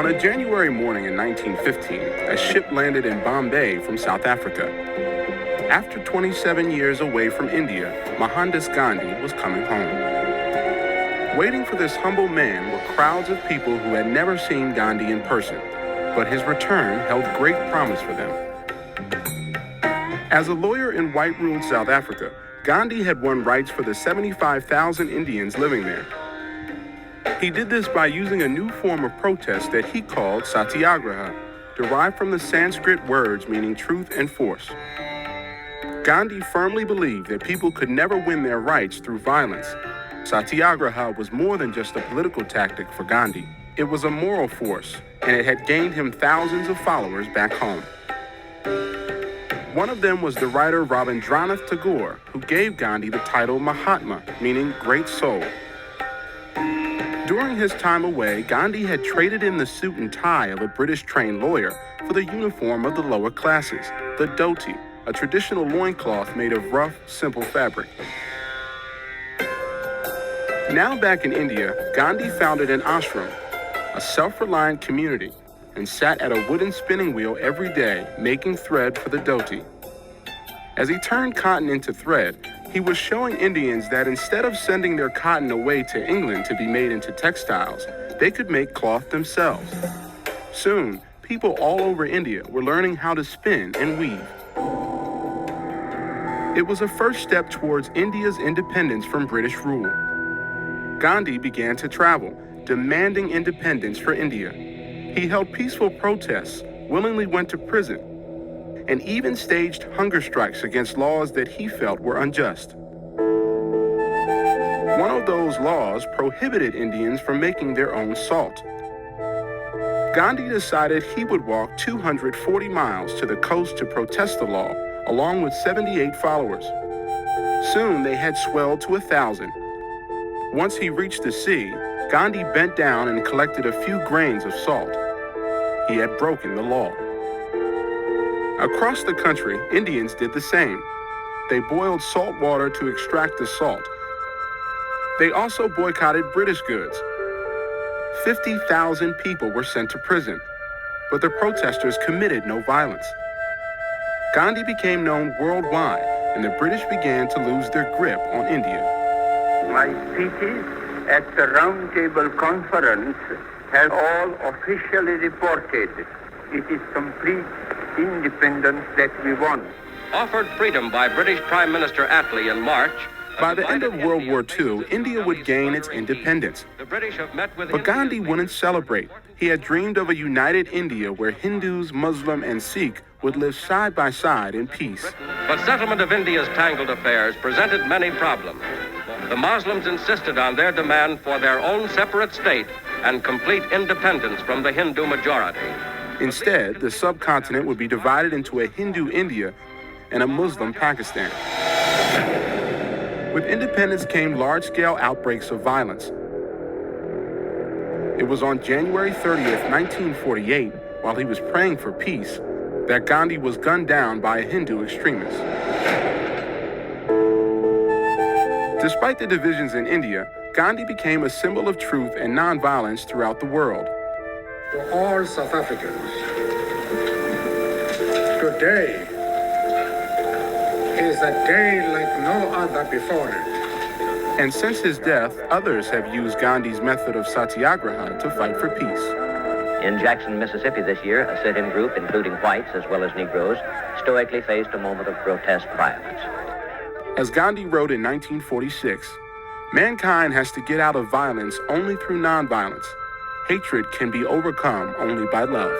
On a January morning in 1915, a ship landed in Bombay from South Africa. After 27 years away from India, Mahatma Gandhi was coming home. Waiting for this humble man were crowds of people who had never seen Gandhi in person, but his return held great promise for them. As a lawyer in white-ruled South Africa, Gandhi had won rights for the 75,000 Indians living there. He did this by using a new form of protest that he called satyagraha, derived from the Sanskrit words meaning truth and force. Gandhi firmly believed that people could never win their rights through violence. Satyagraha was more than just a political tactic for Gandhi. It was a moral force, and it had gained him thousands of followers back home. One of them was the writer Rabindranath Tagore, who gave Gandhi the title Mahatma, meaning great soul. During his time away, Gandhi had traded in the suit and tie of a British-trained lawyer for the uniform of the lower classes, the dhoti, a traditional loincloth made of rough, simple fabric. Now back in India, Gandhi founded an ashram, a self-reliant community, and sat at a wooden spinning wheel every day, making thread for the dhoti. As he turned cotton into thread, he was showing Indians that instead of sending their cotton away to England to be made into textiles, they could make cloth themselves. Soon, people all over India were learning how to spin and weave. It was a first step towards India's independence from British rule. Gandhi began to travel, demanding independence for India. He held peaceful protests, willingly went to prison, and even staged hunger strikes against laws that he felt were unjust. One of those laws prohibited Indians from making their own salt. Gandhi decided he would walk 240 miles to the coast to protest the law, along with 78 followers. Soon they had swelled to 1,000. Once he reached the sea, Gandhi bent down and collected a few grains of salt. He had broken the law. Across the country, Indians did the same. They boiled salt water to extract the salt. They also boycotted British goods. 50,000 people were sent to prison, but the protesters committed no violence. Gandhi became known worldwide, and the British began to lose their grip on India. My speeches at the Round Table Conference have all officially reported it is complete independence that we want. Offered freedom by British Prime Minister Attlee in March. By the end of World War II, India would gain its independence. But Gandhi wouldn't celebrate. He had dreamed of a united India where Hindus, Muslim, and Sikh would live side by side in peace. But settlement of India's tangled affairs presented many problems. The Muslims insisted on their demand for their own separate state and complete independence from the Hindu majority. Instead, the subcontinent would be divided into a Hindu India and a Muslim Pakistan. With independence came large-scale outbreaks of violence. It was on January 30th, 1948, while he was praying for peace, that Gandhi was gunned down by a Hindu extremist. Despite the divisions in India, Gandhi became a symbol of truth and nonviolence throughout the world. To all South Africans, today is a day like no other before it. And since his death, others have used Gandhi's method of satyagraha to fight for peace. In Jackson, Mississippi this year, a sit-in group, including whites as well as Negroes, stoically faced a moment of grotesque violence. As Gandhi wrote in 1946, mankind has to get out of violence only through nonviolence. Hatred can be overcome only by love.